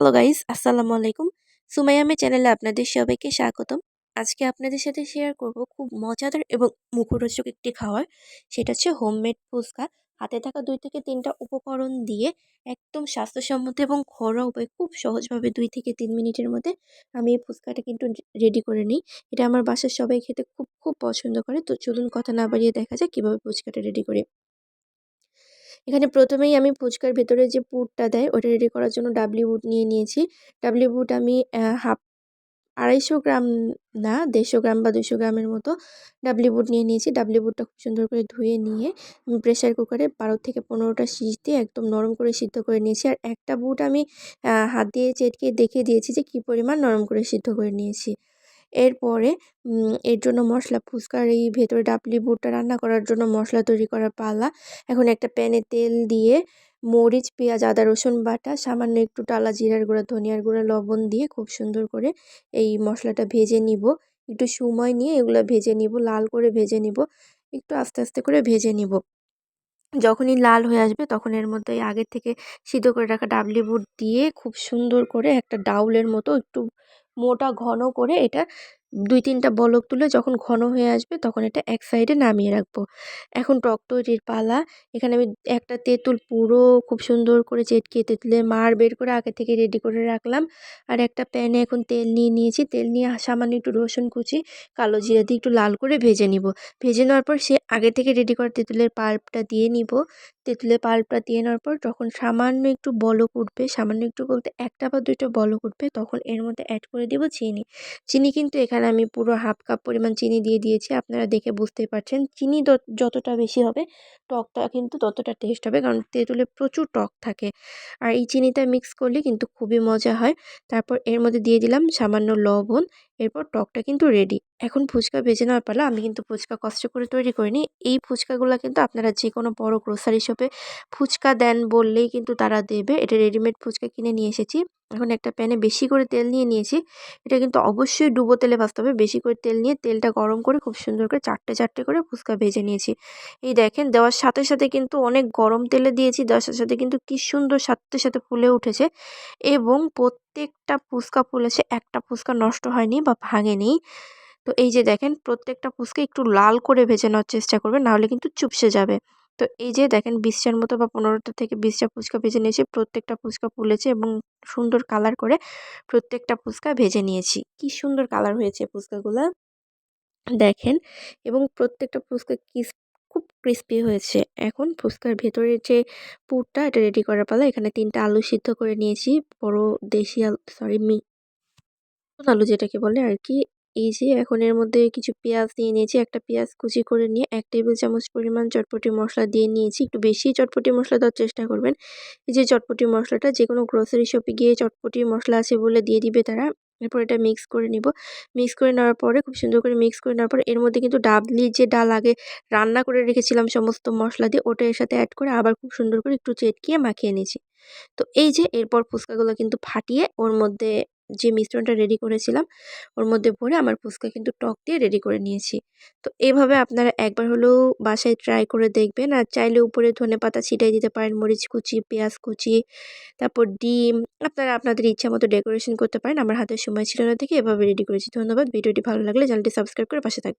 Hello guys, আসসালামু আলাইকুম। সুমাইয়া আমি চ্যানেলে আপনাদের সবাইকে স্বাগতম। আজকে আপনাদের সাথে শেয়ার করব খুব মজাদার এবং মুখরোচক একটি খাবার। সেটা হচ্ছে হোমমেড ফুচকা। হাতে থাকা ২ থেকে ৩ টা উপকরণ দিয়ে একদম স্বাস্থ্যসম্মত এবং ঘরোয়া উপায়ে খুব সহজভাবে ২ থেকে ৩ মিনিটের মধ্যে আমি এই ফুচকাটা কিন্তু রেডি করে নিই। এটা আমার বাসার সবাই খেতে খুব পছন্দ করে। তো চলুন কথা না বাড়িয়ে দেখা যাক কিভাবে ফুচকাটা রেডি করি। এখানে ১ম এই আমি ফুচকার ভেতরে যে পুরটা দেয় ওটা রেডি করার জন্য ডাবলি বুট নিয়ে নিয়েছি। ডাবলি বুট আমি ২৫০ গ্রাম না ১৫০ গ্রাম বা ২০০ গ্রামের মতো ডাবলি বুট নিয়ে নিয়েছি। ডাবলি বুটটা খুব সুন্দর করে ধুয়ে নিয়ে আমি প্রেসার কুকারে ১২ থেকে ১৫ টা সিটি দিয়ে একদম নরম করে সিদ্ধ করে নিয়েছি। আর একটা বুট আমি হাত দিয়ে চেটকে দেখিয়ে দিয়েছি যে কি পরিমাণ নরম করে সিদ্ধ করে নিয়েছি। এরপরে এর জন্য মশলা ফুচকার এই ভেতরে ডাবলি বুটটা রান্না করার জন্য মশলা তৈরি করার পালা। এখন একটা প্যানে তেল দিয়ে মরিচ, পেঁয়াজ, আদা, রসুন বাটা, সামান্য একটু টালা জিরার গুঁড়া, ধনিয়ার গুঁড়া, লবণ দিয়ে খুব সুন্দর করে এই মশলাটা ভেজে নিব। একটু সময় নিয়ে এগুলা ভেজে নিব, লাল করে ভেজে নিব। একটু আস্তে করে ভেজে নিব। যখনই লাল হয়ে আসবে তখন এর মধ্যে আগের থেকে সিদ্ধ করে রাখা ডাবলি বুট দিয়ে খুব সুন্দর করে একটা ডাউলের মতো একটু মোটা ঘন করে এটা ২-৩ টা বলক তুলে যখন ঘন হয়ে আসবে তখন এটা এক সাইডে নামিয়ে রাখবো। এখন টক তৈরির পালা। এখানে আমি একটা তেঁতুল পুরো খুব সুন্দর করে চেটকে তেঁতুলের মাড় বের করে আগে থেকে রেডি করে রাখলাম। আর একটা প্যানে এখন তেল নিয়ে নিয়েছি। তেল নিয়ে সামান্য একটু রসুন কুচি, কালো জিরা দিয়ে একটু লাল করে ভেজে নিব। ভেজে নেওয়ার পর সে আগে থেকে রেডি করা তেঁতুলের পাল্পটা দিয়ে নিব। তেঁতুলের পাল্পটা দিয়ে নেওয়ার পর যখন সামান্য একটু বলক উঠবে, সামান্য একটু বলতে ১ টা বা ২ টা বলক উঠবে তখন এর মধ্যে অ্যাড করে দিব চিনি। চিনি কিন্তু এখানে আমি পুরো 1/2 কাপ পরিমাণ চিনি দিয়ে দিয়েছি। আপনারা দেখে বুঝতেই পারছেন। চিনি যতটা বেশি হবে টকটা কিন্তু ততটা টেস্ট হবে। কারণ তেঁতুলে প্রচুর টক থাকে। আর এই চিনিটা মিক্স করলে কিন্তু খুবই মজা হয়। তারপর এর মধ্যে দিয়ে দিলাম সামান্য লবণ। এরপর টকটা কিন্তু রেডি। এখন ফুচকা ভেজে নেওয়ার পালা। আমি কিন্তু ফুচকা কষ্ট করে তৈরি করিনি। এই ফুচকাগুলা কিন্তু আপনারা যেকোনো বড় গ্রোসারি শপে ফুচকা দেন বললেই কিন্তু তারা দেবে। এটা রেডিমেড ফুচকা কিনে নিয়ে এসেছি। এখন একটা প্যানে বেশি করে তেল নিয়ে নিয়েছি। এটা কিন্তু অবশ্যই ডুবো তেলে ভাজতে হবে। বেশি করে তেল নিয়ে তেলটা গরম করে খুব সুন্দর করে চারটে করে ফুচকা ভেজে নিয়েছি। এই দেখেন দেওয়ার সাথে কিন্তু অনেক গরম তেলে দিয়েছি। দেওয়ার সাথে কিন্তু কি সুন্দর সাথে ফুলে উঠেছে এবং প্রত্যেকটা ফুচকা ফুলেছে। একটা ফুচকা নষ্ট হয়নি বা ভাঙেনি। তো এই যে দেখেন প্রত্যেকটা ফুচকা একটু লাল করে ভেজে নেওয়ার চেষ্টা করবেন, না হলে কিন্তু চুপসে যাবে। তো এই যে দেখেন ২০ টার মতো বা ১৫ টা থেকে ২০ টা ফুচকা ভেজে নিয়েছি। প্রত্যেকটা ফুচকা ফুলেছে এবং সুন্দর কালার করে প্রত্যেকটা ফুচকা ভেজে নিয়েছি। কি সুন্দর কালার হয়েছে ফুচকাগুলা দেখেন এবং প্রত্যেকটা ফুচকা খুব ক্রিস্পি হয়েছে। এখন ফুচকার ভেতরের যে পুরটা এটা রেডি করার পালা। এখানে ৩ টা আলু সিদ্ধ করে নিয়েছি। বড় দেশি সরি নতুন আলু যেটাকে বলে আরকি। এই যে এখন এর মধ্যে কিছু পেঁয়াজ নিয়ে নিয়েছি। একটা পেঁয়াজ কুচি করে নিয়ে ১ টেবিল চামচ পরিমাণ চটপটি মসলা দিয়ে নিয়েছি। একটু বেশিই চটপটি মসলা দেওয়ার চেষ্টা করবেন। এই যে চটপটি মসলাটা যেকোনো গ্রোসারি শপে গিয়ে চটপটি মসলা আছে বলে দিয়ে দিবে তারা। এরপর এটা মিক্স করে নিব। মিক্স করে নেওয়ার পরে খুব সুন্দর করে মিক্স করে নেওয়ার পরে এর মধ্যে কিন্তু ডাবলি যে ডাল আগে রান্না করে রেখেছিলাম সমস্ত মসলা দিয়ে ওটা এর সাথে এড করে আবার খুব সুন্দর করে একটু চেটকিয়ে মাখিয়ে নিয়েছি। তো এই যে এরপর ফুচকাগুলো কিন্তু ফাটিয়ে ওর মধ্যে যে মিশ্রণটা রেডি করেছিলাম ওর মধ্যে ভরে আমার ফুচকা কিন্তু টক দিয়ে রেডি করে নিয়েছি। তো এভাবে আপনারা একবার হলেও বাসায় ট্রাই করে দেখবেন। আর চাইলে উপরে ধনেপাতা ছিটাই দিতে পারেন, মরিচ কুচি, পেঁয়াজ কুচি, তারপর ডিম। আপনারা আপনাদের ইচ্ছা মতো ডেকোরেশন করতে পারেন। আমার হাতে সময় ছিল না দেখে এভাবে রেডি করেছি। ধন্যবাদ। ভিডিওটি ভালো লাগলে চ্যানেলটি সাবস্ক্রাইব করে পাশে থাকবেন।